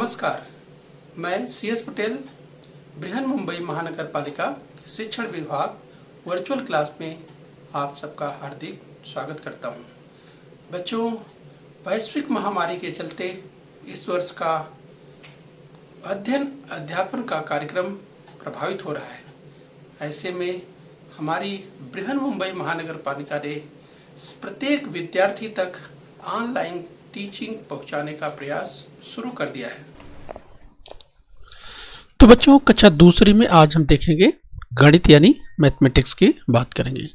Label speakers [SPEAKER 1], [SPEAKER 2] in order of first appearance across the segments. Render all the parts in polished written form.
[SPEAKER 1] नमस्कार, मैं CS पटेल बृहन मुंबई महानगर पालिका शिक्षण विभाग वर्चुअल क्लास में आप सबका हार्दिक स्वागत करता हूं। बच्चों, वैश्विक महामारी के चलते इस वर्ष का अध्ययन अध्यापन का कार्यक्रम प्रभावित हो रहा है। ऐसे में हमारी बृहन मुंबई महानगर पालिका ने प्रत्येक विद्यार्थी तक ऑनलाइन टीचिंग पहुंचाने का प्रयास शुरू कर दिया है।
[SPEAKER 2] तो बच्चों, कक्षा दूसरी में आज हम देखेंगे गणित यानी मैथमेटिक्स की बात करेंगे।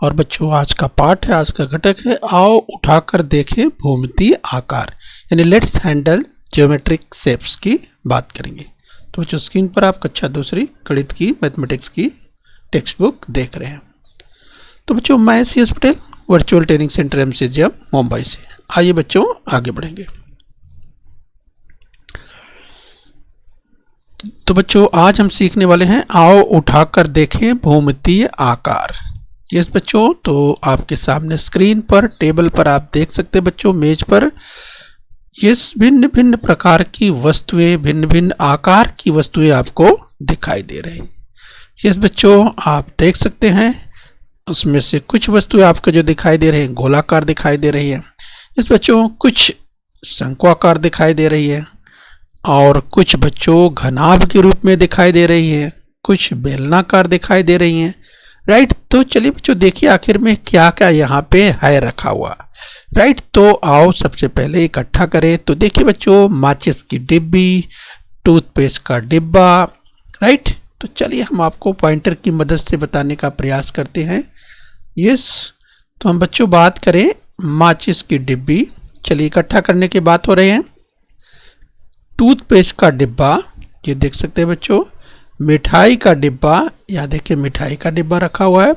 [SPEAKER 2] और बच्चों, आज का पाठ है, आज का घटक है आओ उठाकर देखें भूमितीय आकार, यानी लेट्स हैंडल ज्योमेट्रिक शेप्स की बात करेंगे। तो बच्चों, स्क्रीन पर आप कक्षा दूसरी गणित की मैथमेटिक्स की टेक्स्ट बुक देख रहे हैं। तो बच्चों, मैं CS Patel virtual training centre MCGM Mumbai से। आइए बच्चों, आगे बढ़ेंगे। तो बच्चों, आज हम सीखने वाले हैं आओ उठाकर देखें भूमितीय आकार। यस बच्चों, तो आपके सामने स्क्रीन पर टेबल पर आप देख सकते हैं बच्चों, मेज पर यस भिन्न भिन्न प्रकार की वस्तुएं, भिन्न भिन्न आकार की वस्तुएं आपको दिखाई दे रही हैं। यस बच्चों, आप देख सकते हैं उसमें से कुछ वस्तुएं आपको जो दिखाई दे रही हैं गोलाकार दिखाई दे रही है। इस बच्चों कुछ शंक्वाकार दिखाई दे रही है और कुछ बच्चों घनाभ के रूप में दिखाई दे रही है, कुछ बेलनाकार दिखाई दे रही हैं। राइट, तो चलिए बच्चों देखिए आखिर में क्या क्या यहाँ पे है रखा हुआ। राइट, तो आओ सबसे पहले इकट्ठा करें। तो देखिए बच्चों, माचिस की डिब्बी, टूथपेस्ट का डिब्बा। राइट, तो चलिए हम आपको पॉइंटर की मदद से बताने का प्रयास करते हैं। यस, तो हम बच्चों बात करें माचिस की डिब्बी। चलिए इकट्ठा करने की बात हो रही है। टूथपेस्ट का डिब्बा, ये देख सकते हैं बच्चों। मिठाई का डिब्बा, यहाँ देखिए मिठाई का डिब्बा रखा हुआ है।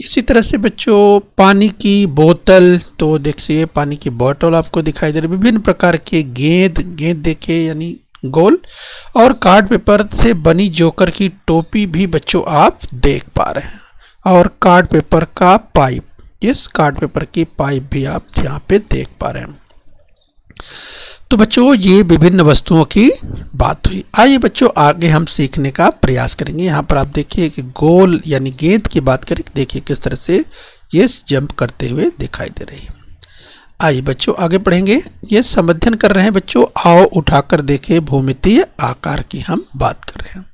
[SPEAKER 2] इसी तरह से बच्चों पानी की बोतल, तो देखिए पानी की बोतल आपको दिखाई दे रही है। विभिन्न प्रकार के गेंद देखिए यानी गोल, और कार्ड पेपर से बनी जोकर की टोपी भी बच्चों आप देख पा रहे हैं। और कार्ड पेपर का पाइप, इस कार्ड पेपर की पाइप भी आप यहाँ पे देख पा रहे हैं। तो बच्चों ये विभिन्न वस्तुओं की बात हुई। आइए बच्चों आगे हम सीखने का प्रयास करेंगे। यहाँ पर आप देखिए कि गोल यानी गेंद की बात करें, देखिए किस तरह से ये जंप करते हुए दिखाई दे रही है। आइए बच्चों आगे पढ़ेंगे। ये समध्यन कर रहे हैं बच्चों, आओ उठाकर देखें भूमितीय आकार की हम बात कर रहे हैं।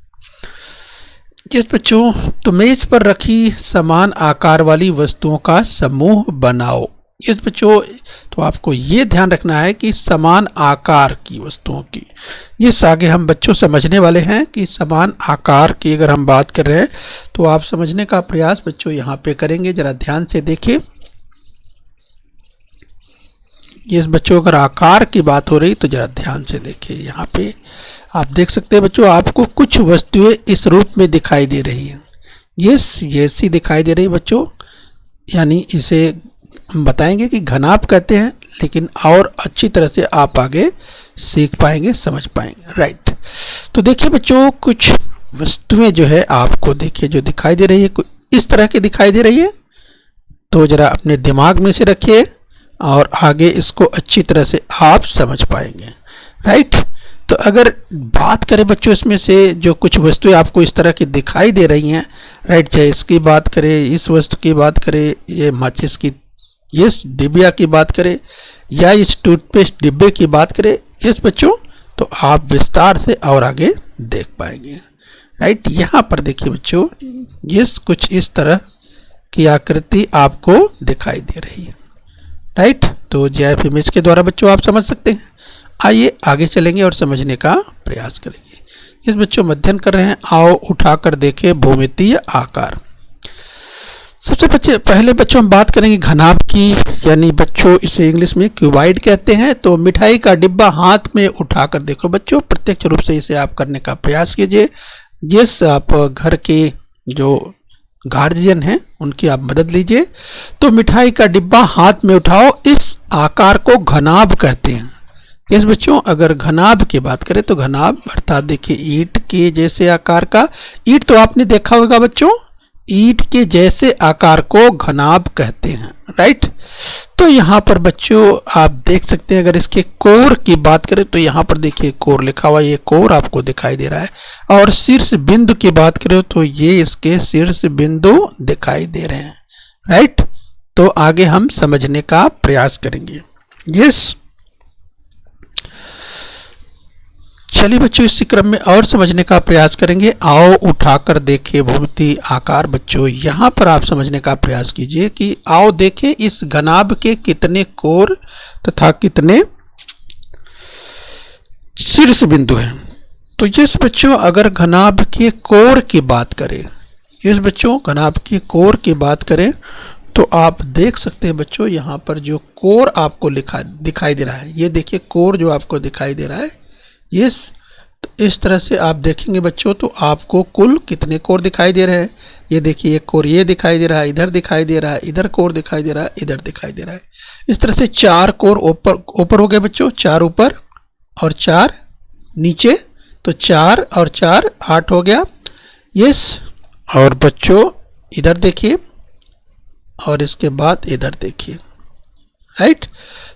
[SPEAKER 2] जिस बच्चों, तो मेज पर रखी समान आकार वाली वस्तुओं का समूह बनाओ। इस बच्चों, तो आपको ये ध्यान रखना है कि समान आकार की वस्तुओं की, इस आगे हम बच्चों समझने वाले हैं कि समान आकार की अगर हम बात कर रहे हैं तो आप समझने का प्रयास बच्चों यहाँ पे करेंगे। जरा ध्यान से देखिए। इस बच्चों अगर आकार की बात हो रही तो जरा ध्यान से देखिए। यहाँ पे आप देख सकते हैं बच्चों, आपको कुछ वस्तुएं इस रूप में दिखाई दे रही हैं। ये सी दिखाई दे रही बच्चों, यानी इसे हम बताएंगे कि घनाभ कहते हैं, लेकिन और अच्छी तरह से आप आगे सीख पाएंगे, समझ पाएंगे। राइट, तो देखिए बच्चों कुछ वस्तुएं जो है आपको देखिए जो दिखाई दे रही है कुछ इस तरह की दिखाई दे रही है। तो जरा अपने दिमाग में से रखिए और आगे इसको अच्छी तरह से आप समझ पाएंगे। राइट, तो अगर बात करें बच्चों इसमें से जो कुछ वस्तुएं आपको इस तरह की दिखाई दे रही हैं, राइट, चाहे इसकी बात करें, इस वस्तु की बात करें, ये माचिस की इस डिबिया की बात करें या इस टूथपेस्ट डिब्बे की बात करें, इस बच्चों तो आप विस्तार से और आगे देख पाएंगे। राइट, यहाँ पर देखिए बच्चों, ये कुछ इस तरह की आकृति आपको दिखाई दे रही है। राइट, तो GIF इमेज के द्वारा बच्चों आप समझ सकते हैं। आइए आगे चलेंगे और समझने का प्रयास करेंगे। इस बच्चों मध्यन कर रहे हैं, आओ उठाकर देखें भूमितीय आकार। सबसे पहले बच्चों हम बात करेंगे घनाभ की, यानी बच्चों इसे इंग्लिश में क्यूबाइड कहते हैं। तो मिठाई का डिब्बा हाथ में उठाकर देखो बच्चों, प्रत्यक्ष रूप से इसे आप करने का प्रयास कीजिए। जिस आप घर के जो गार्जियन हैं उनकी आप मदद लीजिए। तो मिठाई का डिब्बा हाथ में उठाओ, इस आकार को घनाभ कहते हैं। इस बच्चों अगर घनाभ की बात करें तो घनाभ अर्थात देखिए ईंट के जैसे आकार का, ईंट तो आपने देखा होगा बच्चों, ईंट के जैसे आकार को घनाभ कहते हैं। राइट। तो यहाँ पर बच्चों आप देख सकते हैं, अगर इसके कोर की बात करें तो यहाँ पर देखिए कोर लिखा हुआ, ये कोर आपको दिखाई दे रहा है। और शीर्ष बिंदु की बात करें तो ये इसके शीर्ष बिंदु दिखाई दे रहे हैं, राइट। तो आगे हम समझने का प्रयास करेंगे। यस, चलिए बच्चों इसी क्रम में और समझने का प्रयास करेंगे। आओ उठाकर देखें भूमिति आकार। बच्चों यहाँ पर आप समझने का प्रयास कीजिए कि आओ देखें इस घनाभ के कितने कोर तथा कितने शीर्ष बिंदु हैं। तो यस बच्चों, अगर घनाभ के कोर की बात करें, यस बच्चों घनाभ के कोर की बात करें तो आप देख सकते हैं बच्चों, यहाँ पर जो कोर आपको दिखाई दे रहा है, ये देखिए कोर जो आपको दिखाई दे रहा है। यस, तो इस तरह से आप देखेंगे बच्चों तो आपको कुल कितने कोर दिखाई दे रहे हैं। ये देखिए एक कोर ये दिखाई दे रहा है, इधर दिखाई दे रहा है, इधर कोर दिखाई दे रहा है, इधर दिखाई दे रहा है। इस तरह से 4 कोर ऊपर हो गए बच्चों, 4 ऊपर और 4 नीचे, तो 4 और 4 8 हो गया। यस, और बच्चों इधर देखिए और इसके बाद इधर देखिए, राइट।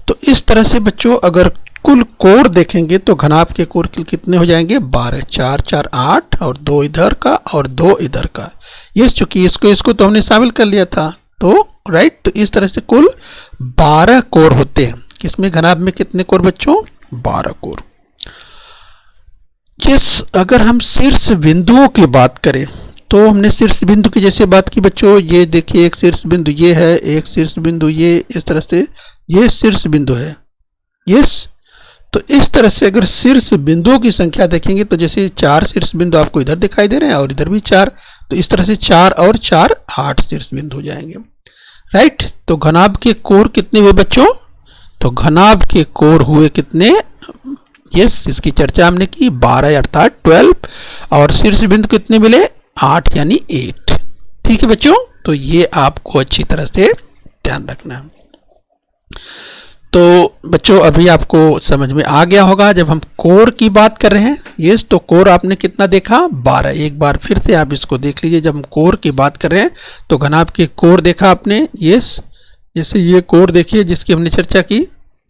[SPEAKER 2] तो इस तरह से बच्चों अगर कुल कोर देखेंगे तो घनाभ के कोर कितने हो जाएंगे, 12, 4 4 8 और 2 इधर का और 2 इधर का। ये चूंकि इसको तो हमने शामिल कर लिया था, तो राइट। तो इस तरह से कुल 12 कोर होते हैं। किसमें, घनाभ में कितने कोर बच्चों, 12 कोर। यस, अगर हम शीर्ष बिंदुओं की बात करें तो हमने शीर्ष बिंदु की जैसे बात की बच्चों, ये देखिए एक शीर्ष बिंदु ये है, एक शीर्ष बिंदु ये, इस तरह से ये शीर्ष बिंदु है। यस, तो इस तरह से अगर शीर्ष बिंदुओं की संख्या देखेंगे तो जैसे 4 शीर्ष बिंदु आपको इधर दिखाई दे रहे हैं और इधर भी 4, तो इस तरह से 4 और 4 8 शीर्ष बिंदु हो जाएंगे, राइट। तो घनाभ के कोर कितने हुए बच्चों, तो घनाभ के कोर हुए कितने, यस इसकी चर्चा हमने की, 12 अर्थात 12, और शीर्ष बिंदु कितने मिले, 8 यानी 8। ठीक है बच्चों, तो ये आपको अच्छी तरह से ध्यान रखना है। तो बच्चों अभी आपको समझ में आ गया होगा जब हम कोर की बात कर रहे हैं। यस, तो कोर आपने कितना देखा, 12। एक बार फिर से आप इसको देख लीजिए, जब हम कोर की बात कर रहे हैं तो घनाभ के कोर देखा आपने। यस, जैसे ये कोर देखिए जिसकी हमने चर्चा की,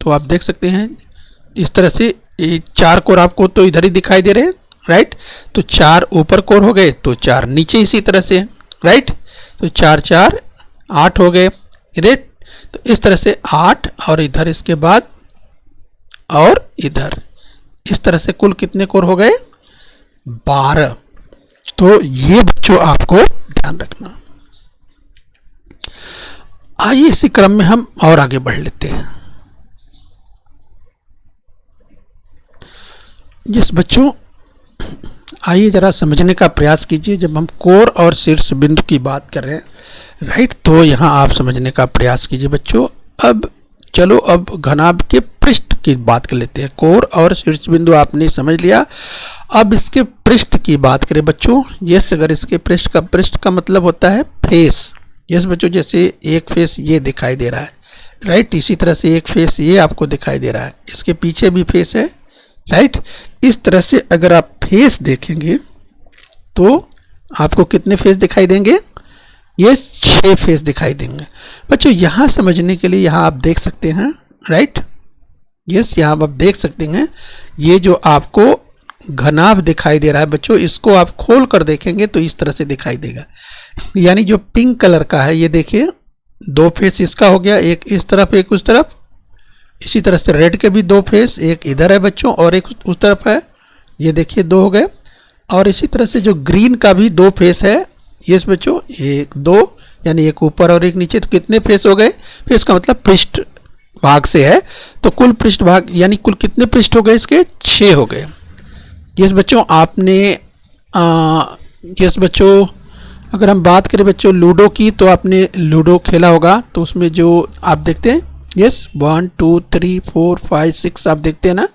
[SPEAKER 2] तो आप देख सकते हैं इस तरह से 4 कोर आपको तो इधर ही दिखाई दे रहे हैं, राइट। तो 4 ऊपर कोर हो गए, तो 4 नीचे इसी तरह से, राइट। तो 4 4 8 हो गए, राइट। तो इस तरह से 8 और इधर इसके बाद और इधर, इस तरह से कुल कितने कोर हो गए, 12। तो ये बच्चों आपको ध्यान रखना। आइए इसी क्रम में हम और आगे बढ़ लेते हैं। जिस बच्चों आइए जरा समझने का प्रयास कीजिए, जब हम कोर और शीर्ष बिंदु की बात कर रहे हैं, राइट। तो यहाँ आप समझने का प्रयास कीजिए बच्चों। अब चलो अब घनाभ के पृष्ठ की बात कर लेते हैं। कोर और शीर्ष बिंदु आपने समझ लिया, अब इसके पृष्ठ की बात करें बच्चों। यस, अगर इसके पृष्ठ का मतलब होता है फेस। यस बच्चों, जैसे एक फेस ये दिखाई दे रहा है, राइट। इसी तरह से एक फेस ये आपको दिखाई दे रहा है, इसके पीछे भी फेस है, राइट। इस तरह से अगर आप फेस देखेंगे तो आपको कितने फेस दिखाई देंगे, ये 6 फेस दिखाई देंगे बच्चों। यहां समझने के लिए यहां आप देख सकते हैं, राइट। यस, यहां आप देख सकते हैं ये जो आपको घनाभ दिखाई दे रहा है बच्चों, इसको आप खोल कर देखेंगे तो इस तरह से दिखाई देगा। यानी जो पिंक कलर का है, ये देखिए 2 फेस इसका हो गया, एक इस तरफ एक उस तरफ। इसी तरह से रेड के भी 2 फेस, एक इधर है बच्चों और एक उस तरफ है, ये देखिए 2 हो गए। और इसी तरह से जो ग्रीन का भी 2 फेस है, यस बच्चों 1 2, यानी एक ऊपर और एक नीचे। तो कितने फेस हो गए, फेस का मतलब पृष्ठ भाग से है, तो कुल पृष्ठ भाग यानी कुल कितने पृष्ठ हो गए इसके, 6 हो गए। यस बच्चों, आपने यस बच्चों अगर हम बात करें बच्चों लूडो की, तो आपने लूडो खेला होगा, तो उसमें जो आप देखते हैं, यस 1 2 3 4 5 6 आप देखते हैं ना।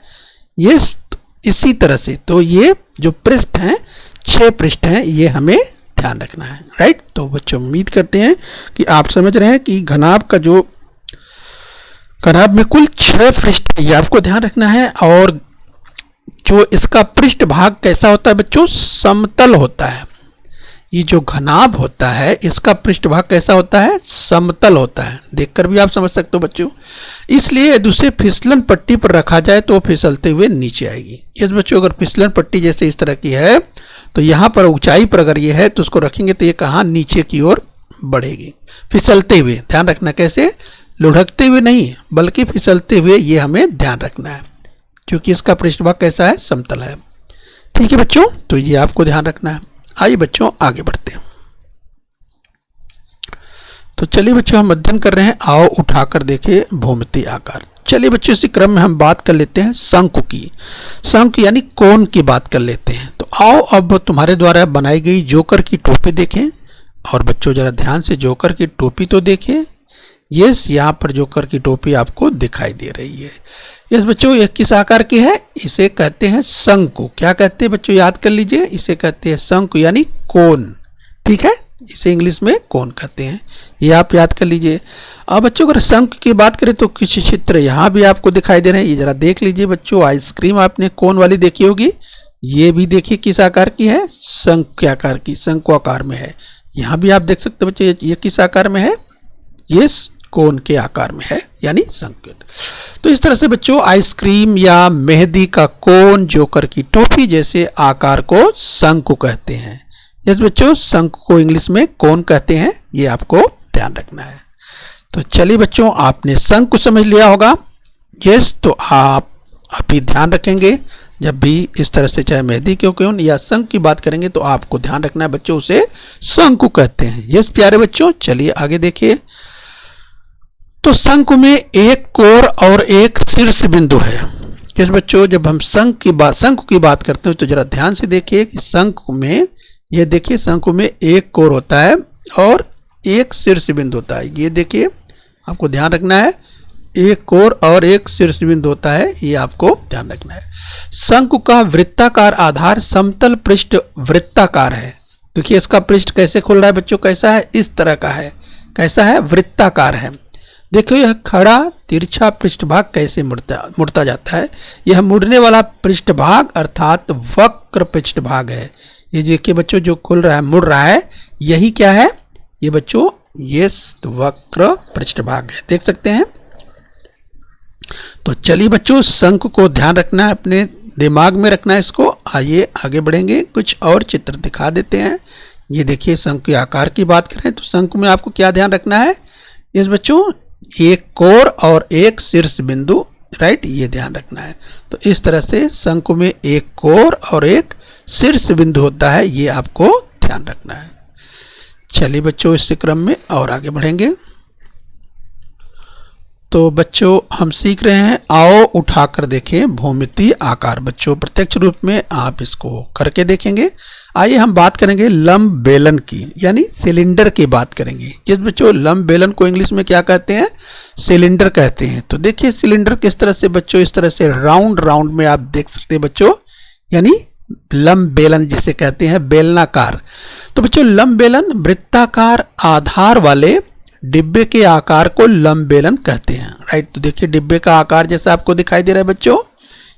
[SPEAKER 2] यस, इसी तरह से तो ये जो पृष्ठ हैं 6 पृष्ठ हैं, ये हमें ध्यान रखना है, राइट। तो बच्चों उम्मीद करते हैं कि आप समझ रहे हैं कि घनाभ का जो घनाभ में कुल 6 पृष्ठ ये आपको ध्यान रखना है। और जो इसका पृष्ठ भाग कैसा होता है बच्चों, समतल होता है। ये जो घनाभ होता है इसका पृष्ठभाग कैसा होता है, समतल होता है। देखकर भी आप समझ सकते हो बच्चों। इसलिए यदि उसे फिसलन पट्टी पर रखा जाए तो फिसलते हुए नीचे आएगी। इस बच्चों अगर फिसलन पट्टी जैसे इस तरह की है तो यहाँ पर ऊंचाई पर अगर ये है तो उसको रखेंगे तो ये कहाँ, नीचे की ओर बढ़ेगी फिसलते हुए। ध्यान रखना कैसे, लुढ़कते हुए नहीं बल्कि फिसलते हुए, ये हमें ध्यान रखना है क्योंकि इसका पृष्ठभाग कैसा है, समतल है। ठीक है बच्चों, तो ये आपको ध्यान रखना है। आइए बच्चों आगे बढ़ते हैं। तो चलिए बच्चों हम अध्ययन कर रहे हैं आओ उठाकर देखें भूमितीय आकार। चलिए बच्चों इसी क्रम में हम बात कर लेते हैं शंकु की। शंकु यानी कोण की बात कर लेते हैं। तो आओ अब तुम्हारे द्वारा बनाई गई जोकर की टोपी देखें। और बच्चों जरा ध्यान से जोकर की टोपी तो देखें। यस, यहाँ पर जोकर की टोपी आपको दिखाई दे रही है। यस बच्चों, ये किस आकार की है, इसे कहते हैं शंकु। क्या कहते हैं बच्चों, याद कर लीजिए, इसे कहते हैं शंकु यानी कोण। ठीक है, इसे इंग्लिश में कोण कहते हैं, ये आप याद कर लीजिए। अब बच्चों अगर शंकु की बात करें तो कुछ चित्र यहाँ भी आपको दिखाई दे रहे हैं, ये जरा देख लीजिए बच्चों। आइसक्रीम आपने कोण वाली देखी होगी, ये भी देखिए किस आकार की है, शंकु आकार की, शंकु आकार में है। यहाँ भी आप देख सकते हो बच्चों, ये किस आकार में है, ये कोण के आकार में है यानी शंकु। तो इस तरह से बच्चों आइसक्रीम या मेहंदी का कोण, जोकर की टोपी जैसे आकार को शंकु कहते हैं। यस बच्चों, शंकु को इंग्लिश में कोण कहते हैं, ये आपको ध्यान रखना है। तो चलिए बच्चों, आपने शंकु समझ लिया होगा। यस, तो आप अभी ध्यान रखेंगे जब भी इस तरह से चाहे मेहंदी के कोण या शंकु की बात करेंगे तो आपको ध्यान रखना है बच्चों, उसे शंकु कहते हैं। यस प्यारे बच्चों, चलिए आगे देखिए। तो शंकु में एक कोर और एक शीर्ष बिंदु है। किस बच्चों, जब हम शंकु की बात करते हैं तो जरा ध्यान से देखिए कि शंकु में, ये देखिए शंकु में एक कोर होता है और एक शीर्ष बिंदु होता है। ये देखिए आपको ध्यान रखना है, एक कोर और एक शीर्ष बिंदु होता है, ये आपको ध्यान रखना है। शंकु का वृत्ताकार आधार समतल पृष्ठ वृत्ताकार है। देखिए इसका पृष्ठ कैसे खुल रहा है बच्चों, कैसा है, इस तरह का है। कैसा है, वृत्ताकार है। देखो यह खड़ा तिरछा पृष्ठभाग कैसे मुड़ता जाता है। यह मुड़ने वाला पृष्ठभाग अर्थात वक्र पृष्ठभाग है। ये देखिए बच्चों जो खुल रहा है, मुड़ रहा है, यही क्या है, ये बच्चों ये वक्र पृष्ठभाग है, देख सकते हैं। तो चलिए बच्चों शंकु को ध्यान रखना है, अपने दिमाग में रखना है इसको। आइए आगे बढ़ेंगे, कुछ और चित्र दिखा देते हैं। ये देखिए शंकु के आकार की बात करें तो शंकु में आपको क्या ध्यान रखना है, इस बच्चों एक कोर और एक शीर्ष बिंदु, राइट, ये ध्यान रखना है। तो इस तरह से शंकु में एक कोर और एक शीर्ष बिंदु होता है, ये आपको ध्यान रखना है। चलिए बच्चों इस क्रम में और आगे बढ़ेंगे। तो बच्चों हम सीख रहे हैं आओ उठाकर देखें भूमितीय आकार। बच्चों प्रत्यक्ष रूप में आप इसको करके देखेंगे। आइए हम बात करेंगे लंब बेलन की, यानी सिलेंडर की बात करेंगे। जिस बच्चों लंब बेलन को इंग्लिश में क्या कहते हैं, सिलेंडर कहते हैं। तो देखिए सिलेंडर किस तरह से बच्चों, इस तरह से राउंड राउंड में आप देख सकते हैं बच्चों, यानी लंब बेलन जिसे कहते हैं, बेलनाकार। तो बच्चों लंब बेलन वृत्ताकार आधार वाले डिब्बे के आकार को लंब बेलन कहते हैं, राइट। तो देखिए डिब्बे का आकार जैसा आपको दिखाई दे रहा है बच्चों,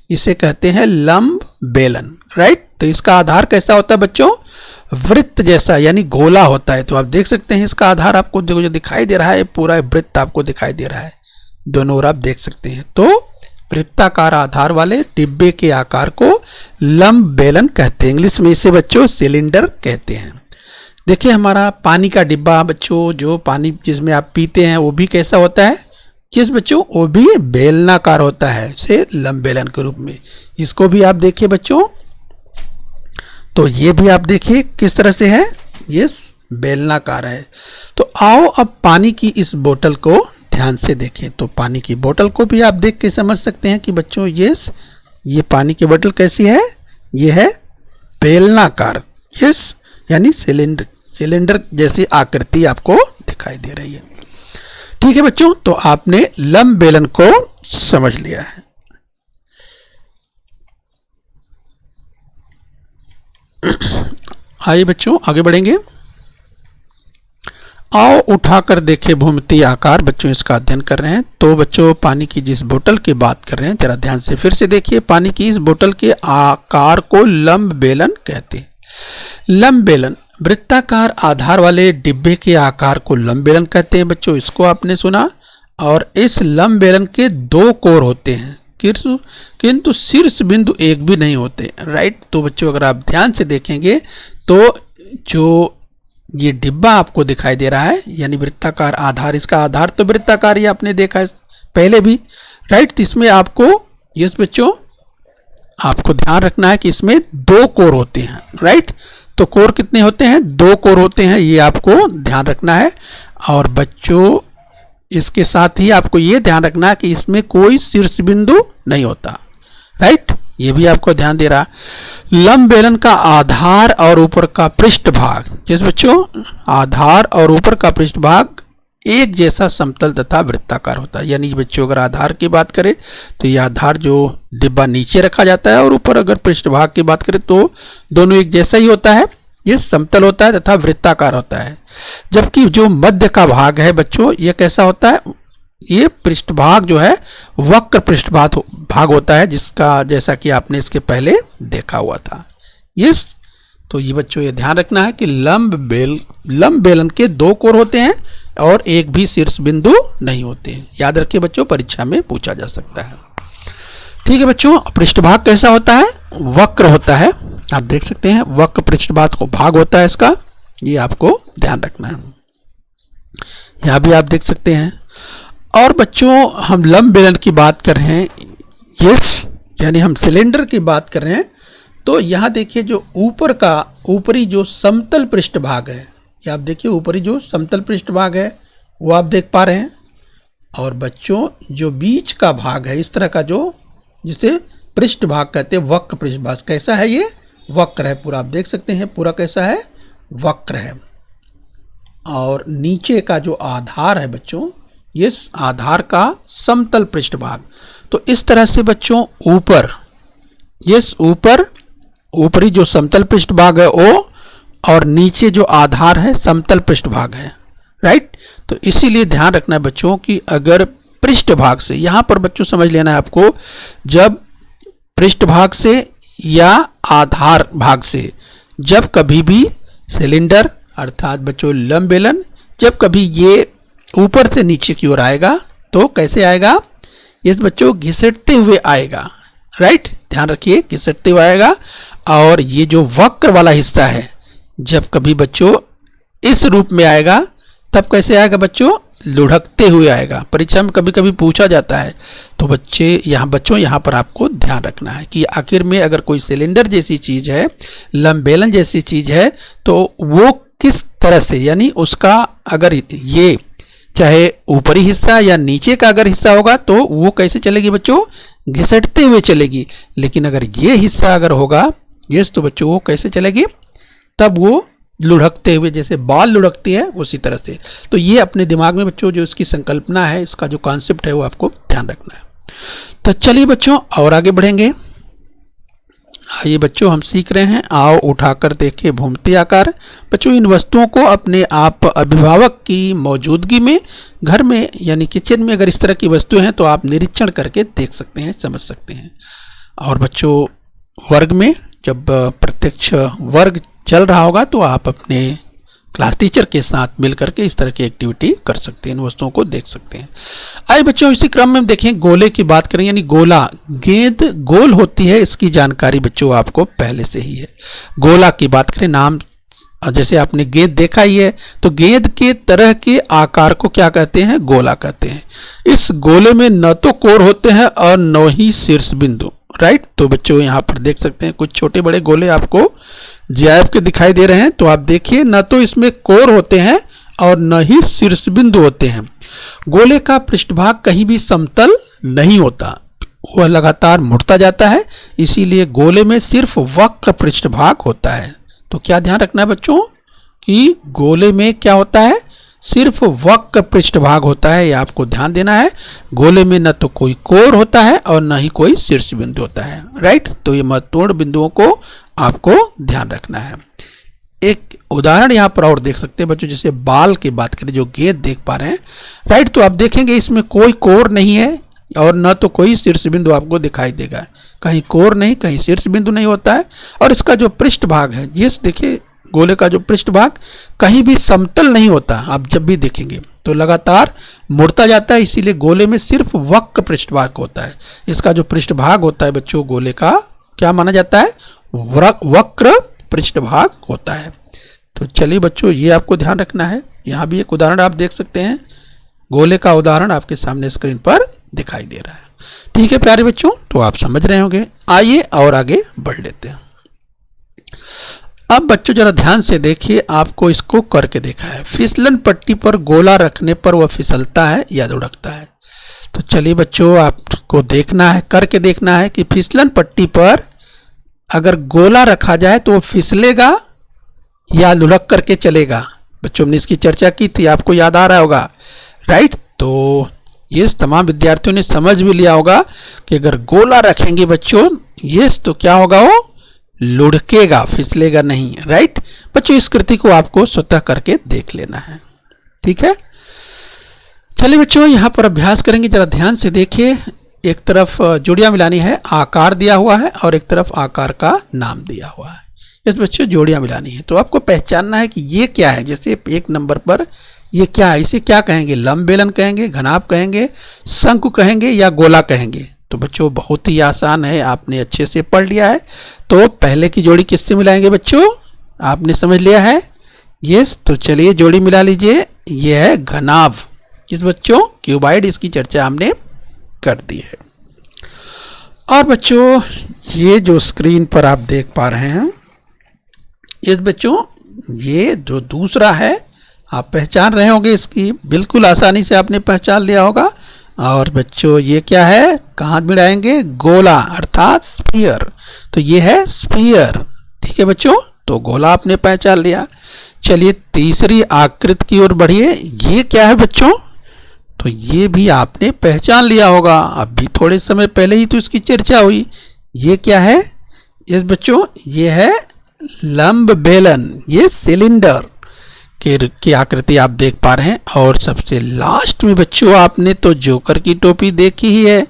[SPEAKER 2] इसे कहते हैं लंब बेलन, राइट। तो इसका आधार कैसा होता है बच्चों, वृत्त जैसा यानी गोला होता है। तो आप देख सकते हैं इसका आधार आपको जो दिखाई दे रहा है, पूरा वृत्त आपको दिखाई दे रहा है, दोनों ओर आप देख सकते हैं। तो वृत्ताकार आधार वाले डिब्बे के आकार को लंब बेलन कहते हैं, इंग्लिश में इसे बच्चों सिलेंडर कहते हैं। देखिए हमारा पानी का डिब्बा बच्चों, जो पानी जिसमें आप पीते हैं वो भी कैसा होता है, किस बच्चों, वो भी बेलनाकार होता है, से लंब बेलन के रूप में। इसको भी आप देखिए बच्चों, तो ये भी आप देखिए किस तरह से है, ये बेलनाकार है। तो आओ अब पानी की इस बोतल को ध्यान से देखें। तो पानी की बोतल को भी आप देख के समझ सकते हैं कि बच्चों ये पानी की बोतल कैसी है, ये है बेलनाकार, यस, यानी सिलेंडर जैसी आकृति आपको दिखाई दे रही है। ठीक है बच्चों, तो आपने लंब बेलन को समझ लिया है। आइए बच्चों आगे बढ़ेंगे। आओ उठाकर देखें भूमितीय आकार। बच्चों इसका अध्ययन कर रहे हैं। तो बच्चों पानी की जिस बोतल की बात कर रहे हैं, जरा ध्यान से फिर से देखिए। पानी की इस बोतल के आकार को लंब बेलन कहते हैं। लंब बेलन वृत्ताकार आधार वाले डिब्बे के आकार को लंब बेलन कहते हैं बच्चों, इसको आपने सुना। और इस लंब बेलन के 2 कोर होते हैं किंतु शीर्ष बिंदु एक भी नहीं होते, राइट। तो बच्चों अगर आप ध्यान से देखेंगे तो जो ये डिब्बा आपको दिखाई दे रहा है यानी वृत्ताकार आधार, इसका आधार तो वृत्ताकार ही आपने देखा है पहले भी, राइट। तो इसमें आपको यस बच्चों आपको ध्यान रखना है कि इसमें 2 कोर होते हैं, राइट। तो कोर कितने होते हैं? 2 कोर होते हैं, ये आपको ध्यान रखना है। और बच्चों इसके साथ ही आपको ये ध्यान रखना है कि इसमें कोई शीर्ष बिंदु नहीं होता, राइट। ये भी आपको ध्यान दे रहा। लंब बेलन का आधार और ऊपर का पृष्ठभाग, जिस बच्चों आधार और ऊपर का पृष्ठभाग एक जैसा समतल तथा वृत्ताकार होता है। यानी बच्चों अगर आधार की बात करें तो ये आधार जो डिब्बा नीचे रखा जाता है और ऊपर अगर पृष्ठभाग की बात करें तो दोनों एक जैसा ही होता है, ये समतल होता है तथा वृत्ताकार होता है। जबकि जो मध्य का भाग है बच्चों ये कैसा होता है? ये पृष्ठभाग जो है वक्र पृष्ठभाग होता है, जिसका जैसा कि आपने इसके पहले देखा हुआ था। यस, तो ये बच्चों ये ध्यान रखना है कि लंब बेलन के 2 कोर होते हैं और एक भी शीर्ष बिंदु नहीं होते हैं। याद रखिए बच्चों, परीक्षा में पूछा जा सकता है। ठीक है बच्चों, पृष्ठभाग कैसा होता है? वक्र होता है। आप देख सकते हैं वक्र पृष्ठभाग को भाग होता है इसका, ये आपको ध्यान रखना है। यहां भी आप देख सकते हैं। और बच्चों हम लंब बेलन की बात कर रहे हैं, यस, यानी हम सिलेंडर की बात कर रहे हैं। तो यहां देखिए जो ऊपरी जो समतल पृष्ठभाग है, ये आप देखिए ऊपरी जो समतल पृष्ठभाग है वो आप देख पा रहे हैं। और बच्चों जो बीच का भाग है इस तरह का, जो जिसे पृष्ठभाग कहते हैं, वक्र पृष्ठभाग, कैसा है? ये वक्र है पूरा, आप देख सकते हैं पूरा कैसा है? वक्र है। और नीचे का जो आधार है बच्चों, इस आधार का समतल पृष्ठभाग। तो इस तरह से बच्चों ऊपरी जो समतल पृष्ठभाग है वो, और नीचे जो आधार है समतल पृष्ठभाग है, राइट। तो इसीलिए ध्यान रखना है बच्चों कि अगर पृष्ठभाग से, यहां पर बच्चों समझ लेना है आपको, जब पृष्ठभाग से या आधार भाग से जब कभी भी सिलेंडर अर्थात बच्चों लंब बेलन जब कभी ये ऊपर से नीचे की ओर आएगा तो कैसे आएगा? इस बच्चों घिसटते हुए आएगा, राइट। ध्यान रखिए घिसटते हुए आएगा। और ये जो वक्र वाला हिस्सा है जब कभी बच्चों इस रूप में आएगा तब कैसे आएगा बच्चों? लुढ़कते हुए आएगा। परीक्षा में कभी कभी पूछा जाता है। तो बच्चों यहाँ पर आपको ध्यान रखना है कि आखिर में अगर कोई सिलेंडर जैसी चीज है, लंब बेलन जैसी चीज है, तो वो किस तरह से, यानी उसका अगर ये चाहे ऊपरी हिस्सा या नीचे का अगर हिस्सा होगा तो वो कैसे चलेगी बच्चों? घिसटते हुए चलेगी। लेकिन अगर ये हिस्सा अगर होगा यस, तो बच्चों वो कैसे चलेगी? तब वो लुढ़कते हुए, जैसे बाल लुढ़कती है उसी तरह से। तो ये अपने दिमाग में बच्चों जो इसकी संकल्पना है, इसका जो कॉन्सेप्ट है वो आपको ध्यान रखना है। तो चलिए बच्चों और आगे बढ़ेंगे। आइए बच्चों हम सीख रहे हैं, आओ उठाकर देखें भूमितीय आकार। बच्चों इन वस्तुओं को अपने आप अभिभावक की मौजूदगी में घर में यानी किचन में अगर इस तरह की वस्तुएं हैं तो आप निरीक्षण करके देख सकते हैं, समझ सकते हैं। और बच्चों वर्ग में जब प्रत्यक्ष वर्ग चल रहा होगा तो आप अपने क्लास टीचर के साथ मिलकर के इस तरह की एक्टिविटी कर सकते हैं, इन वस्तुओं को देख सकते हैं। आइए बच्चों इसी क्रम में देखें गोले की बात करें, यानी गोला, गेंद गोल होती है, इसकी जानकारी बच्चों आपको पहले से ही है। गोला की बात करें, नाम जैसे आपने गेंद देखा ही है, तो गेंद के तरह के आकार को क्या कहते हैं? गोला कहते हैं। इस गोले में न तो कोर होते हैं और न ही शीर्ष बिंदु, राइट। तो बच्चों यहाँ पर देख सकते हैं कुछ छोटे बड़े गोले आपको जीआईएफ के दिखाई दे रहे हैं। तो आप देखिए न तो इसमें कोर होते हैं और न ही शीर्ष बिंदु होते हैं। गोले का पृष्ठभाग कहीं भी समतल नहीं होता, वह लगातार मुड़ता जाता है, इसीलिए गोले में सिर्फ वक्र पृष्ठभाग होता है। तो क्या ध्यान रखना है बच्चों कि गोले में क्या होता है? सिर्फ वक्र पृष्ठभाग होता है, ये आपको ध्यान देना है। गोले में न तो कोई कोर होता है और न ही कोई शीर्ष बिंदु होता है, राइट। तो ये महत्वपूर्ण बिंदुओं को आपको ध्यान रखना है। एक उदाहरण यहाँ पर और देख सकते हैं बच्चों, जैसे बाल की बात करें, जो गेंद देख पा रहे हैं, राइट। तो आप देखेंगे इसमें कोई कोर नहीं है और न तो कोई शीर्ष बिंदु आपको दिखाई देगा, कहीं कोर नहीं कहीं शीर्ष बिंदु नहीं होता है। और इसका जो पृष्ठभाग है, ये देखिए गोले का जो पृष्ठभाग कहीं भी समतल नहीं होता। आप जब भी देखेंगे तो लगातार मुड़ता जाता है, इसीलिए गोले में सिर्फ वक्र पृष्ठभाग होता है। इसका जो पृष्ठभाग होता है बच्चों, गोले का क्या माना जाता है, वक्र पृष्ठभाग होता है। तो चलिए बच्चों, ये आपको ध्यान रखना है। यहाँ भी एक उदाहरण आप देख सकते हैं, गोले का उदाहरण आपके सामने स्क्रीन पर दिखाई दे रहा है। ठीक है प्यारे बच्चों, तो आप समझ रहे होंगे। आइए और आगे बढ़ लेते हैं। अब बच्चों जरा ध्यान से देखिए, आपको इसको करके देखा है। फिसलन पट्टी पर गोला रखने पर वह फिसलता है या लुढ़कता है। तो चलिए बच्चों, आपको देखना है, करके देखना है कि फिसलन पट्टी पर अगर गोला रखा जाए तो वो फिसलेगा या लुढ़क करके चलेगा। बच्चों हमने इसकी चर्चा की थी, आपको याद आ रहा होगा, राइट। तो ये तमाम विद्यार्थियों ने समझ भी लिया होगा कि अगर गोला रखेंगे बच्चों, ये तो क्या होगा, वो लुढ़केगा, फिसलेगा नहीं, राइट। बच्चों इस कृति को आपको स्वतः करके देख लेना है। ठीक है, चलिए बच्चों यहाँ पर अभ्यास करेंगे। जरा ध्यान से देखिए, एक तरफ जोड़ियां मिलानी है, आकार दिया हुआ है, और एक तरफ आकार का नाम दिया हुआ है। इस बच्चों जोड़ियां मिलानी है, तो आपको पहचानना है कि ये क्या है। जैसे एक नंबर पर ये क्या है, इसे क्या कहेंगे, लंब बेलन कहेंगे, घनाभ कहेंगे, शंकु कहेंगे या गोला कहेंगे। तो बच्चों बहुत ही आसान है, आपने अच्छे से पढ़ लिया है। तो पहले की जोड़ी किससे मिलाएंगे बच्चों, आपने समझ लिया है, यस। तो चलिए जोड़ी मिला लीजिए, यह है घनाभ। किस बच्चों, क्यूबाइड, इसकी चर्चा हमने कर दी है। और बच्चों ये जो स्क्रीन पर आप देख पा रहे हैं, इस बच्चों ये जो दूसरा है, आप पहचान रहे होंगे, इसकी बिल्कुल आसानी से आपने पहचान लिया होगा। और बच्चों ये क्या है, कहाँ मिलाएंगे, गोला अर्थात स्फीयर। तो ये है स्फीयर। ठीक है बच्चों, तो गोला आपने पहचान लिया। चलिए तीसरी आकृति की ओर बढ़िए। ये क्या है बच्चों, तो ये भी आपने पहचान लिया होगा, अभी थोड़े समय पहले ही तो इसकी चर्चा हुई। ये क्या है, इस बच्चों ये है लंब बेलन, ये सिलेंडर की आकृति आप देख पा रहे हैं। और सबसे लास्ट में बच्चों आपने तो जोकर की टोपी देखी ही है।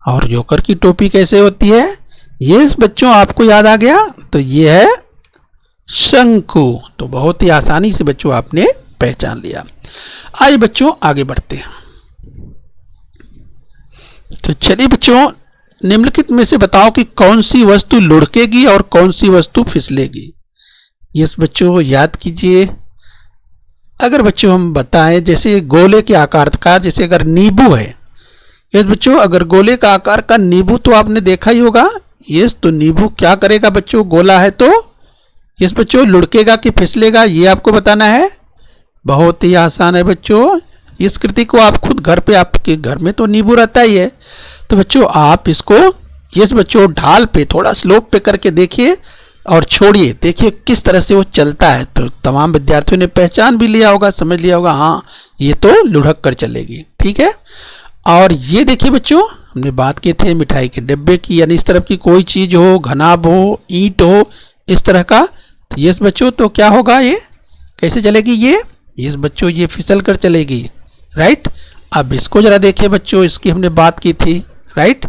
[SPEAKER 2] और जोकर की टोपी कैसे होती है, ये इस बच्चों आपको याद आ गया, तो ये है शंकु। तो बहुत ही आसानी से बच्चों आपने पहचान लिया। आइए बच्चों आगे बढ़ते हैं। तो चलिए बच्चों, निम्नलिखित में से बताओ कि कौन सी वस्तु लुढ़केगी और कौन सी वस्तु फिसलेगी। यस बच्चों याद कीजिए। अगर बच्चों हम बताएं, जैसे गोले के आकार का, जैसे अगर नींबू है, यस बच्चों अगर गोले का आकार का नींबू तो आपने देखा ही होगा। यस, तो नींबू क्या करेगा बच्चों, गोला है तो यस बच्चों लुढ़केगा कि फिसलेगा, ये आपको बताना है। बहुत ही आसान है बच्चों, इस कृति को आप खुद घर पे, आपके घर में तो नींबू रहता ही है, तो बच्चों आप इसको यस बच्चों ढाल पे थोड़ा स्लोप पे करके देखिए और छोड़िए, देखिए किस तरह से वो चलता है। तो तमाम विद्यार्थियों ने पहचान भी लिया होगा, समझ लिया होगा, हाँ ये तो लुढ़क कर चलेगी। ठीक है, और ये देखिए बच्चों, हमने बात की थी मिठाई के डिब्बे की, यानी इस तरह की कोई चीज हो, घनाभ हो, ईंट हो, इस तरह का, तो यस बच्चों तो क्या होगा, ये कैसे चलेगी, ये यस बच्चों ये फिसल कर चलेगी, राइट। अब इसको जरा देखिए बच्चों, इसकी हमने बात की थी, राइट।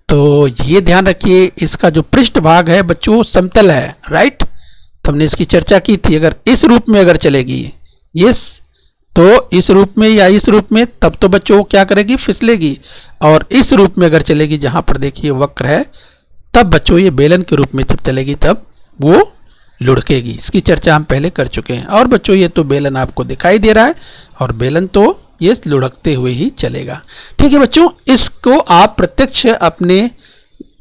[SPEAKER 2] तो ये ध्यान रखिए, इसका जो पृष्ठ भाग है बच्चों समतल है, राइट। तो हमने इसकी चर्चा की थी। अगर इस रूप में अगर चलेगी, यस, तो इस रूप में या इस रूप में, तब तो बच्चों क्या करेगी, फिसलेगी। और इस रूप में अगर चलेगी, जहां पर देखिए वक्र है, तब बच्चों ये बेलन के रूप में जब चलेगी तब वो लुढ़केगी। इसकी चर्चा हम पहले कर चुके हैं। और बच्चों ये तो बेलन आपको दिखाई दे रहा है, और बेलन तो ये लुढ़कते हुए ही चलेगा। ठीक है बच्चों, इसको आप प्रत्यक्ष अपने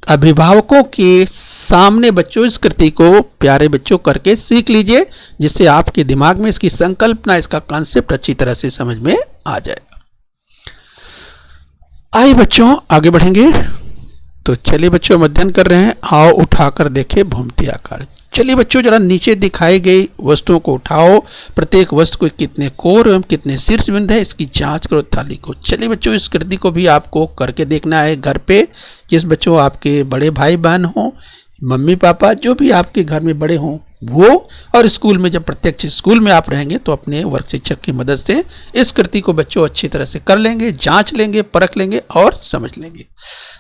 [SPEAKER 2] अभिभावकों के सामने बच्चों इस कृति को प्यारे बच्चों करके सीख लीजिए, जिससे आपके दिमाग में इसकी संकल्पना, इसका कॉन्सेप्ट अच्छी तरह से समझ में आ जाएगा। आइए बच्चों आगे बढ़ेंगे। तो चलिए बच्चों हम अध्ययन कर रहे हैं, आओ उठाकर देखें भूमितीय आकार। चलिए बच्चों जरा नीचे दिखाई गई वस्तुओं को उठाओ, प्रत्येक वस्तु को कितने कोर एवं कितने शीर्ष बिंदु है इसकी जांच करो थाली को। चलिए बच्चों इस कृति को भी आपको करके देखना है घर पे। जिस बच्चों आपके बड़े भाई बहन हों, मम्मी पापा जो भी आपके घर में बड़े हों वो, और स्कूल में जब प्रत्यक्ष स्कूल में आप रहेंगे तो अपने वर्ग शिक्षक की मदद से इस कृति को बच्चों अच्छी तरह से कर लेंगे, जांच लेंगे, परख लेंगे और समझ लेंगे।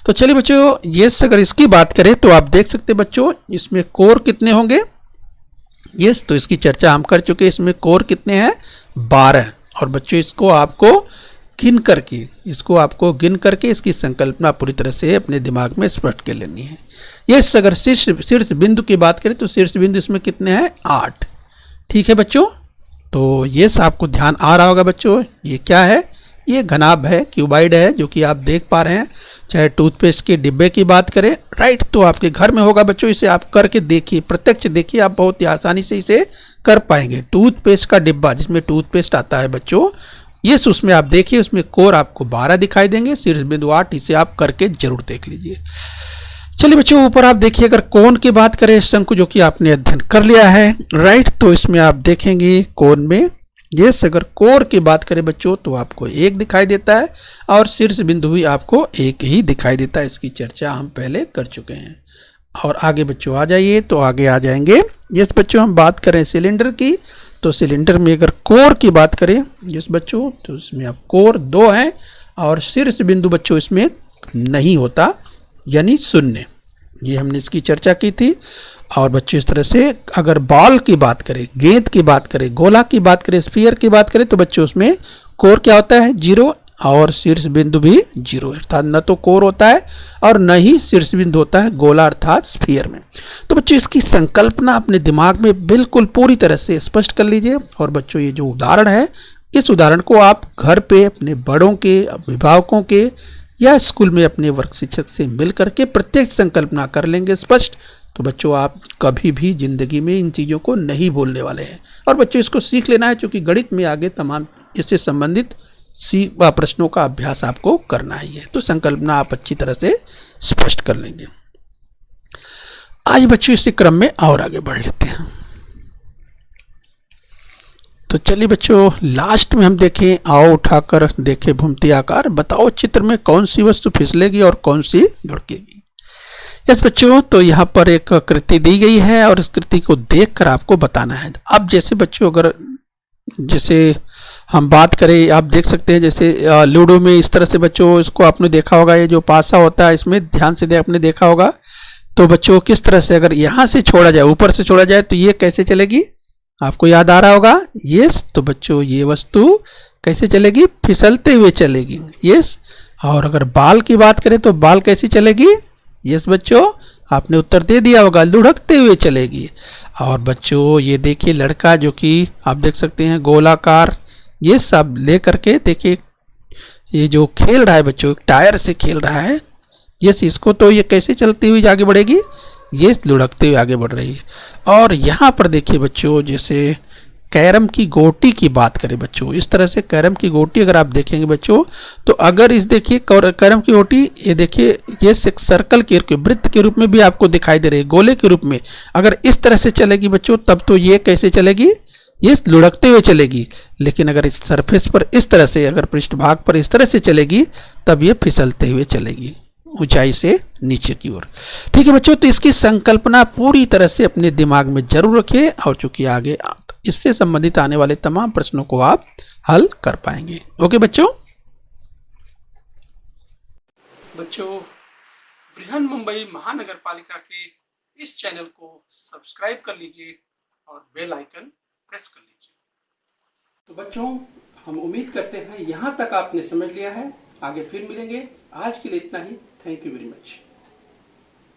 [SPEAKER 2] तो चलिए बच्चों ये अगर इसकी बात करें तो आप देख सकते बच्चों इसमें कोर कितने होंगे, यस, तो इसकी चर्चा हम कर चुके हैं। इसमें कोर कितने हैं? 12। और बच्चों इसको आपको गिन करके इसकी संकल्पना पूरी तरह से अपने दिमाग में स्पष्ट कर लेनी है। यस, अगर शीर्ष बिंदु की बात करें तो शीर्ष बिंदु इसमें कितने हैं? 8। ठीक है बच्चों, तो यस आपको ध्यान आ रहा होगा बच्चों। ये क्या है? ये घनाभ है, क्यूबाइड है, जो कि आप देख पा रहे हैं। चाहे टूथपेस्ट के डिब्बे की बात करें, राइट, तो आपके घर में होगा बच्चों। इसे आप करके देखिए, प्रत्यक्ष देखिए, आप बहुत ही आसानी से इसे कर पाएंगे। टूथपेस्ट का डिब्बा जिसमें टूथपेस्ट आता है बच्चों, यस, उसमें आप देखिए, उसमें कोर आपको 12 दिखाई देंगे, शीर्ष बिंदु 8। इसे आप करके जरूर देख लीजिए। चलिए बच्चों, ऊपर आप देखिए, अगर कोण की बात करें, शंकु जो कि आपने अध्ययन कर लिया है, राइट, तो इसमें आप देखेंगे कोण में, यस, अगर कोर की बात करें बच्चों तो आपको 1 दिखाई देता है और शीर्ष बिंदु भी आपको 1 ही दिखाई देता है। इसकी चर्चा हम पहले कर चुके हैं। और आगे बच्चों आ जाइए, तो आगे आ जाएंगे। यस बच्चों, हम बात करें सिलेंडर की, तो सिलेंडर में अगर कोर की बात करें, यस बच्चों, तो इसमें आप कोर 2 हैं और शीर्ष बिंदु बच्चों इसमें नहीं होता, यानी 0। ये हमने इसकी चर्चा की थी। और बच्चों इस तरह से अगर बॉल की बात करें, गेंद की बात करें, गोला की बात करें, स्फीयर की बात करें, तो बच्चों उसमें कोर क्या होता है? 0 और शीर्ष बिंदु भी 0, अर्थात न तो कोर होता है और न ही शीर्ष बिंदु होता है गोला अर्थात स्फीयर में। तो बच्चों इसकी संकल्पना अपने दिमाग में बिल्कुल पूरी तरह से स्पष्ट कर लीजिए। और बच्चों ये जो उदाहरण है, इस उदाहरण को आप घर पे अपने बड़ों के, अभिभावकों के या स्कूल में अपने वर्ग शिक्षक से मिल करके प्रत्यक्ष संकल्पना कर लेंगे स्पष्ट, तो बच्चों आप कभी भी जिंदगी में इन चीज़ों को नहीं भूलने वाले हैं। और बच्चों इसको सीख लेना है, क्योंकि गणित में आगे तमाम इससे संबंधित प्रश्नों का अभ्यास आपको करना ही है। तो संकल्पना आप अच्छी तरह से स्पष्ट कर लेंगे। आज बच्चों इसी क्रम में और आगे बढ़ लेते हैं। तो चलिए बच्चों, लास्ट में हम देखें, आओ उठाकर देखें भूमध्य आकार। बताओ चित्र में कौन सी वस्तु फिसलेगी और कौन सी लुढ़केगी। यस बच्चों, तो यहाँ पर एक कृति दी गई है और इस कृति को देखकर आपको बताना है। अब जैसे बच्चों, अगर जैसे हम बात करें, आप देख सकते हैं जैसे लूडो में इस तरह से बच्चों, इसको आपने देखा होगा, ये जो पासा होता है इसमें ध्यान से आपने देखा होगा। तो बच्चों किस तरह से अगर यहाँ से छोड़ा जाए, ऊपर से छोड़ा जाए, तो ये कैसे चलेगी? आपको याद आ रहा होगा। यस, तो बच्चों ये वस्तु कैसे चलेगी? फिसलते हुए चलेगी। यस, और अगर बाल की बात करें तो बाल कैसी चलेगी? यस बच्चों, आपने उत्तर दे दिया होगा, लुढ़कते हुए चलेगी। और बच्चों ये देखिए लड़का, जो कि आप देख सकते हैं गोलाकार, ये सब ले करके देखिए, ये जो खेल रहा है बच्चों, एक टायर से खेल रहा है। यस, इसको तो ये कैसे चलती हुई आगे बढ़ेगी? ये लुढ़कते हुए आगे बढ़ रही है। और यहाँ पर देखिए बच्चों, जैसे कैरम की गोटी की बात करें बच्चों, इस तरह से कैरम की गोटी अगर आप देखेंगे बच्चों, तो अगर इस देखिए कैरम की गोटी, ये देखिए ये एक सर्कल के वृत्त के रूप में भी आपको दिखाई दे रही है, गोले के रूप में। अगर इस तरह से चलेगी बच्चों, तब तो ये कैसे चलेगी? ये लुढ़कते हुए चलेगी। लेकिन अगर इस सरफेस पर इस तरह से, अगर पृष्ठभाग पर इस तरह से चलेगी, तब ये फिसलते हुए चलेगी ऊंचाई से नीचे की ओर। ठीक है बच्चों, तो इसकी संकल्पना पूरी तरह से अपने दिमाग में जरूर रखिए, और चूंकि आगे इससे संबंधित आने वाले तमाम प्रश्नों को आप हल कर पाएंगे। ओके बच्चों।
[SPEAKER 1] बच्चों, बृहन मुंबई महानगर पालिका के इस चैनल को सब्सक्राइब कर लीजिए और बेल आइकन प्रेस कर लीजिए। तो बच्चों, हम उम्मीद करते हैं यहाँ तक आपने समझ लिया है। आगे फिर मिलेंगे। आज के लिए इतना ही। Thank you very much.